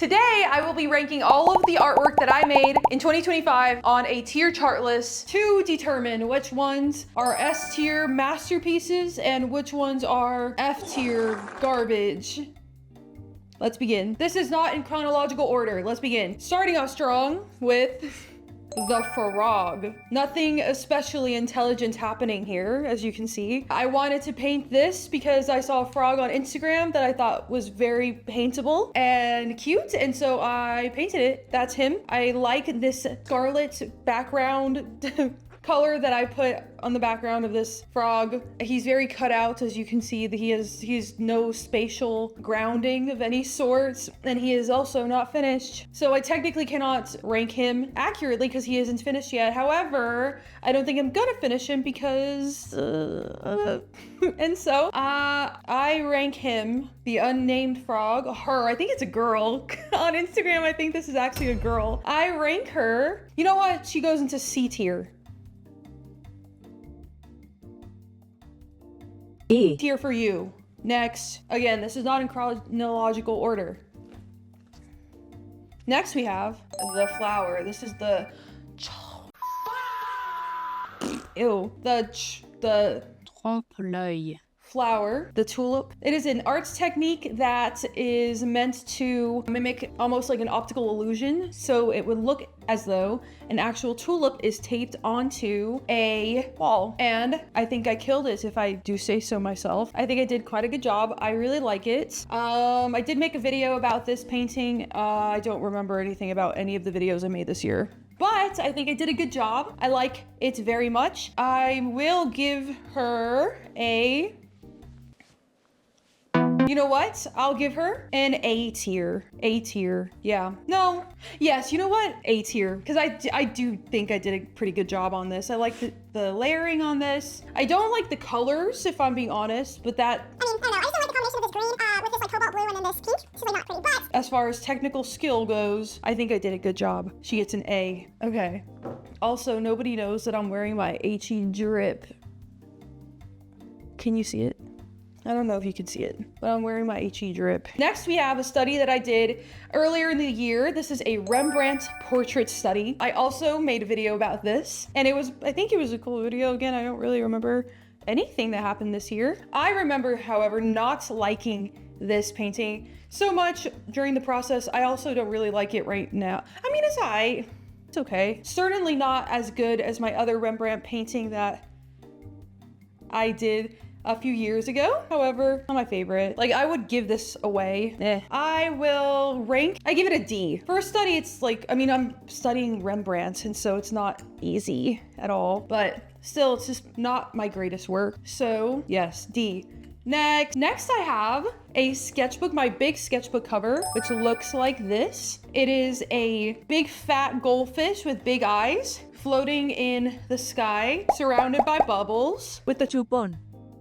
Today, I will be ranking all of the artwork that I made in 2025 on a tier chart list to determine which ones are S tier masterpieces and which ones are F tier garbage. Let's begin. This is not in chronological order. Let's begin. Starting off strong with the frog. Nothing especially intelligent happening here, as you can see. I wanted to paint this because I saw a frog on Instagram that I thought was very paintable and cute, and so I painted it. That's him. I like this scarlet background color that I put on the background of this frog. He's very cut out, as you can see that he has no spatial grounding of any sort, and he is also not finished. So I technically cannot rank him accurately because he isn't finished yet. However, I don't think I'm gonna finish him because and so I rank him, the unnamed frog, her, I think it's a girl. On Instagram, I think this is actually a girl. I rank her, you know what? She goes into C tier. E Tier for you. Next. Again, this is not in chronological order. Next we have the flower. This is the the trompe-l'œil. flower, the tulip. It is an arts technique that is meant to mimic almost like an optical illusion. So it would look as though an actual tulip is taped onto a wall. And I think I killed it, if I do say so myself. I think I did quite a good job. I really like it. I did make a video about this painting. I don't remember anything about any of the videos I made this year, but I think I did a good job. I like it very much. I will give her a, you know what? I'll give her an A tier. A tier. Yeah. No. Yes, you know what? A tier. Because I do think I did a pretty good job on this. I like the layering on this. I don't like the colors, if I'm being honest, but that... I don't know. I just don't like the combination of this green with this like cobalt blue and then this pink. It's really not pretty, but... As far as technical skill goes, I think I did a good job. She gets an A. Okay. Also, nobody knows that I'm wearing my HE drip. Can you see it? I don't know if you can see it, but I'm wearing my HE drip. Next, we have a study that I did earlier in the year. This is a Rembrandt portrait study. I also made a video about this, and I think it was a cool video. Again, I don't really remember anything that happened this year. I remember, however, not liking this painting so much during the process. I also don't really like it right now. I mean, it's okay. Certainly not as good as my other Rembrandt painting that I did a few years ago. However, not my favorite. Like, I would give this away. I give it a D. For a study, it's like, I mean, I'm studying Rembrandt, and so it's not easy at all, but still, it's just not my greatest work. So yes, D. Next I have a sketchbook, my big sketchbook cover, which looks like this. It is a big fat goldfish with big eyes floating in the sky, surrounded by bubbles With the chupon.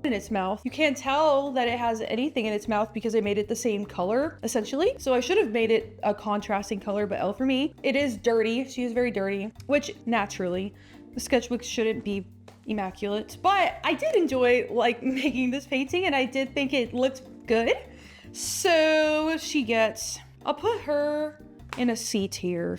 in its mouth. You can't tell that it has anything in its mouth because I made it the same color, essentially. So I should have made it a contrasting color, but L for me. It is dirty. She is very dirty, which naturally, the sketchbook shouldn't be immaculate, but I did enjoy like making this painting, and I did think it looked good. So I'll put her in a C tier.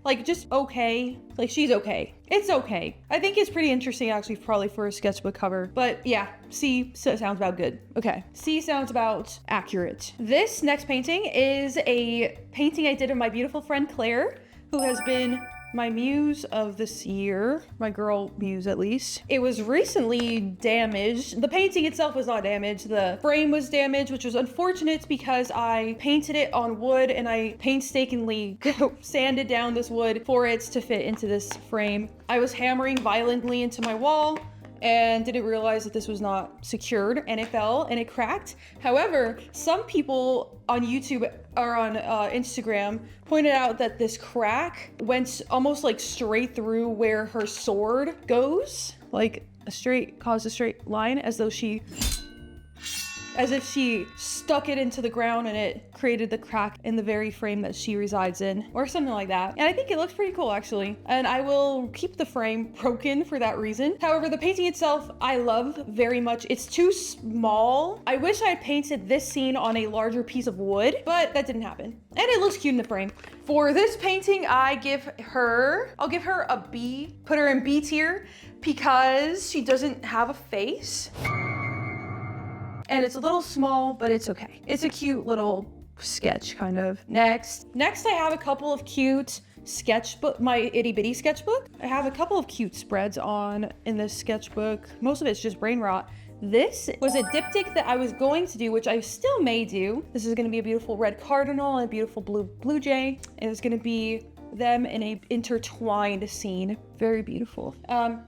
Like just okay. Like she's okay. It's okay. I think it's pretty interesting actually, probably for a sketchbook cover. But yeah, C sounds about good. Okay. C sounds about accurate. This next painting is a painting I did of my beautiful friend Claire, who has been my muse of this year, my girl muse at least. It was recently damaged. The painting itself was not damaged. The frame was damaged, which was unfortunate because I painted it on wood and I painstakingly sanded down this wood for it to fit into this frame. I was hammering violently into my wall and didn't realize that this was not secured, and it fell and it cracked. However, some people on YouTube or on Instagram pointed out that this crack went almost like straight through where her sword goes, like caused a straight line, as though she as if she stuck it into the ground and it created the crack in the very frame that she resides in, or something like that. And I think it looks pretty cool actually. And I will keep the frame broken for that reason. However, the painting itself, I love very much. It's too small. I wish I had painted this scene on a larger piece of wood, but that didn't happen. And it looks cute in the frame. For this painting, I'll give her a B, put her in B tier because she doesn't have a face. And it's a little small, but it's okay. It's a cute little sketch kind of. Next I have a couple of cute sketchbook, my itty bitty sketchbook. I have a couple of cute spreads on in this sketchbook. Most of it's just brain rot. This was a diptych that I was going to do, which I still may do. This is gonna be a beautiful red cardinal and a beautiful blue jay. And it's gonna be them in a intertwined scene. Very beautiful.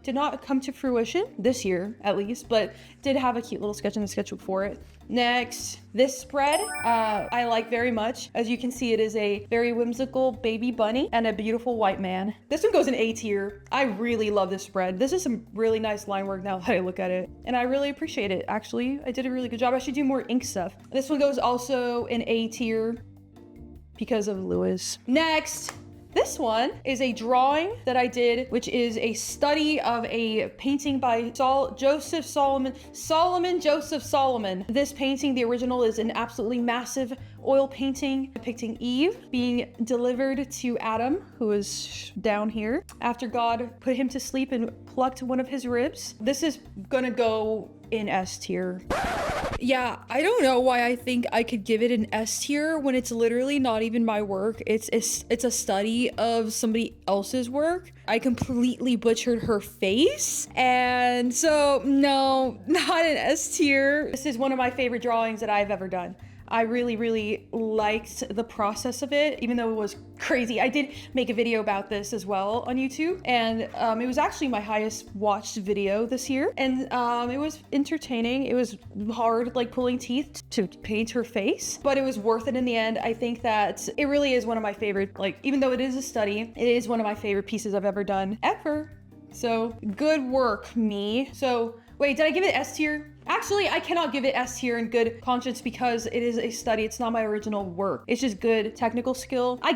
Did not come to fruition this year, at least, but did have a cute little sketch in the sketchbook for it. Next, this spread I like very much. As you can see, it is a very whimsical baby bunny and a beautiful white man. This one goes in A tier. I really love this spread. This is some really nice line work now that I look at it, and I really appreciate it. Actually, I did a really good job. I should do more ink stuff. This one goes also in A tier because of Lewis. Next, this one is a drawing that I did, which is a study of a painting by Solomon Joseph Solomon. This painting, the original, is an absolutely massive oil painting depicting Eve being delivered to Adam, who is down here, after God put him to sleep and plucked one of his ribs. This is gonna go in S tier. Yeah, I don't know why I think I could give it an S tier when it's literally not even my work. It's a study of somebody else's work. I completely butchered her face, and so no, not an S tier. This is one of my favorite drawings that I've ever done. I really, really liked the process of it, even though it was crazy. I did make a video about this as well on YouTube, and it was actually my highest watched video this year. And it was entertaining. It was hard, like pulling teeth to paint her face, but it was worth it in the end. I think that it really is one of my favorite, like, even though it is a study, it is one of my favorite pieces I've ever done, ever. So good work, me. So wait, did I give it S tier? Actually, I cannot give it S tier in good conscience because it is a study. It's not my original work. It's just good technical skill. I'll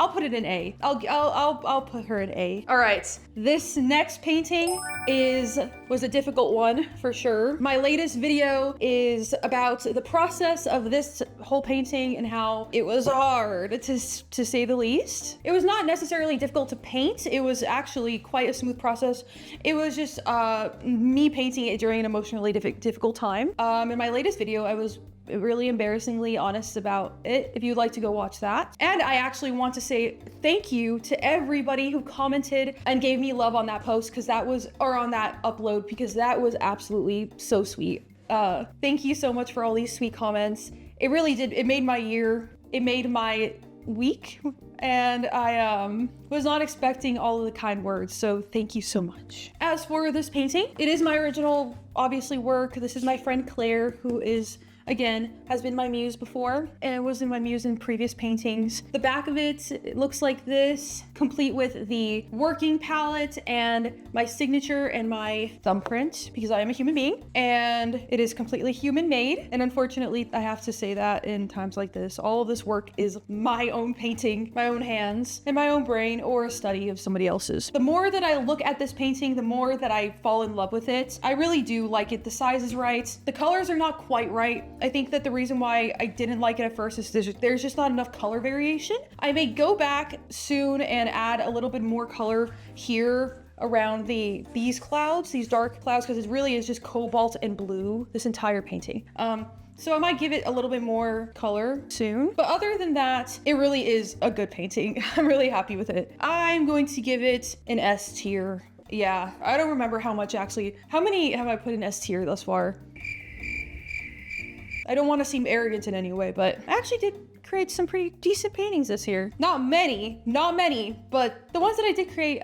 put it in A. I'll put her in A. All right. This next painting was a difficult one for sure. My latest video is about the process of this whole painting and how it was hard to say the least. It was not necessarily difficult to paint. It was actually quite a smooth process. It was just me painting it during an emotionally difficult time. In my latest video, I was really embarrassingly honest about it, if you'd like to go watch that. And I actually want to say thank you to everybody who commented and gave me love on that post, or on that upload, because that was absolutely so sweet. Thank you so much for all these sweet comments. It really did. It made my year. It made my week. And I was not expecting all of the kind words, so thank you so much. As for this painting, it is my original, obviously, work. This is my friend Claire, who is, again, has been my muse before and was in my muse in previous paintings. The back of it looks like this, complete with the working palette and my signature and my thumbprint, because I am a human being, and it is completely human made. And unfortunately, I have to say that in times like this, all of this work is my own painting, my own hands, and my own brain, or a study of somebody else's. The more that I look at this painting, the more that I fall in love with it. I really do like it. The size is right. The colors are not quite right. I think that the reason why I didn't like it at first is there's just not enough color variation. I may go back soon and add a little bit more color here around these clouds, these dark clouds, because it really is just cobalt and blue, this entire painting. So I might give it a little bit more color soon. But other than that, it really is a good painting. I'm really happy with it. I'm going to give it an S tier. Yeah, I don't remember how many have I put in S tier thus far? I don't want to seem arrogant in any way, but I actually did create some pretty decent paintings this year. Not many, but the ones that I did create,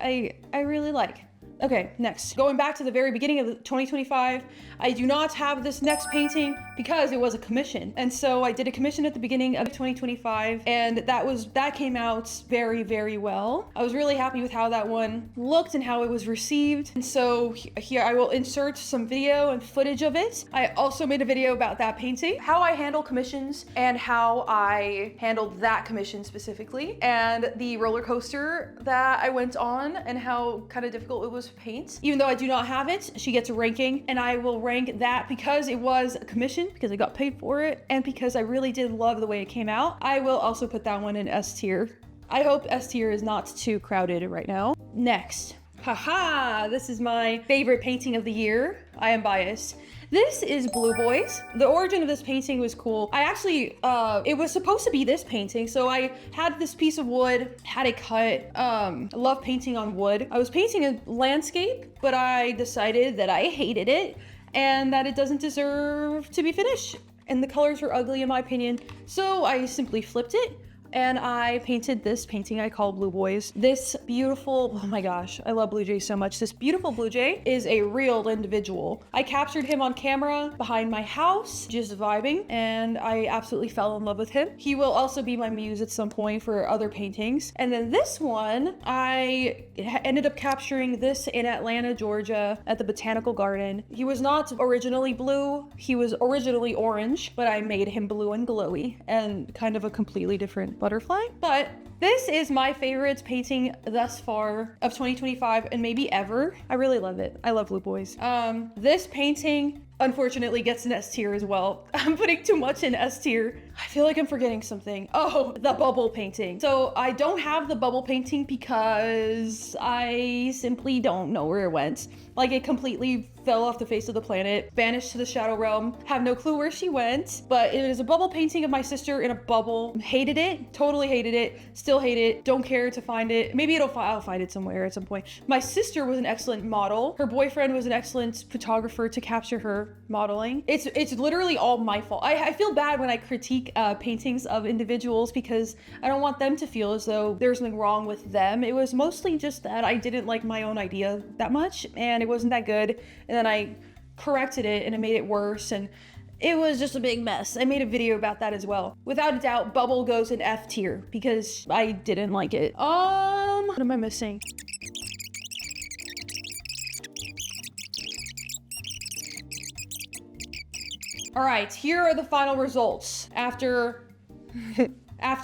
I really like. Okay, next. Going back to the very beginning of 2025, I do not have this next painting because it was a commission. And so I did a commission at the beginning of 2025, and that came out very, very well. I was really happy with how that one looked and how it was received. And so here I will insert some video and footage of it. I also made a video about that painting, how I handle commissions and how I handled that commission specifically, and the roller coaster that I went on and how kind of difficult it was to paint. Even though I do not have it, she gets a ranking, and I will rank that because it was a commission, because I got paid for it, and because I really did love the way it came out. I will also put that one in S tier. I hope S tier is not too crowded right now. Next. Haha, this is my favorite painting of the year. I am biased. This is Blue Boys. The origin of this painting was cool. I actually, it was supposed to be this painting. So I had this piece of wood, had it cut. I love painting on wood. I was painting a landscape, but I decided that I hated it and that it doesn't deserve to be finished. And the colors were ugly in my opinion. So I simply flipped it and I painted this painting I call Blue Boys. This beautiful, oh my gosh, I love blue jays so much. This beautiful blue jay is a real individual. I captured him on camera behind my house, just vibing, and I absolutely fell in love with him. He will also be my muse at some point for other paintings. And then this one, I ended up capturing this in Atlanta, Georgia at the Botanical Garden. He was not originally blue, he was originally orange, but I made him blue and glowy and kind of a completely different butterfly. But this is my favorite painting thus far of 2025 and maybe ever. I really love it. I love Blue Boys. This painting unfortunately gets an S tier as well. I'm putting too much in S tier. I feel like I'm forgetting something. Oh, the bubble painting. So I don't have the bubble painting because I simply don't know where it went. Like it completely fell off the face of the planet, vanished to the shadow realm, have no clue where she went, but it is a bubble painting of my sister in a bubble. Hated it, totally hated it, still hate it, don't care to find it. Maybe I'll find it somewhere at some point. My sister was an excellent model. Her boyfriend was an excellent photographer to capture her modeling. It's literally all my fault. I feel bad when I critique paintings of individuals because I don't want them to feel as though there's something wrong with them. It was mostly just that I didn't like my own idea that much and it wasn't that good. And then I corrected it and it made it worse and it was just a big mess. I made a video about that as well. Without a doubt, Bubble goes in F tier because I didn't like it. What am I missing? All right, here are the final results after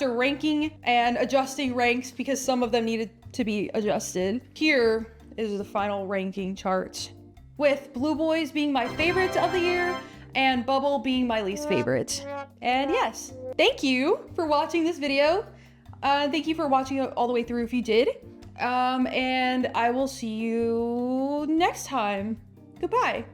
ranking and adjusting ranks because some of them needed to be adjusted. Here is the final ranking chart with Blue Boys being my favorite of the year and Bubble being my least favorite. And yes, thank you for watching this video. Thank you for watching it all the way through if you did. And I will see you next time. Goodbye.